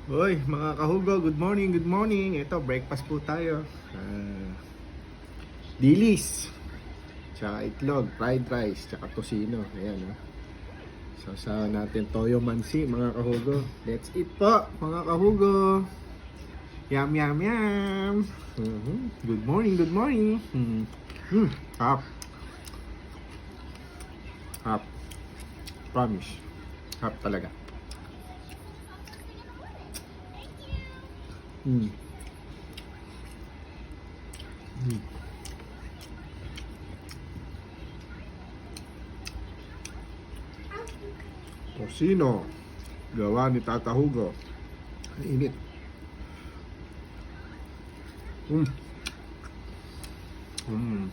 Hoy, mga kahugo, good morning, good morning. Ito, breakfast po tayo. Dilis, tsaka itlog, fried rice, tsaka tosino. Ayan, oh. Sausawan natin toyo mansi, mga kahugo. Let's eat po, mga kahugo. Yum, yum, yum. Good morning, good morning. Hap. Hap. Promise. Hap talaga. Mm. Mm. Tosino, gawa ni Tata Hugo. Ang init. Mm.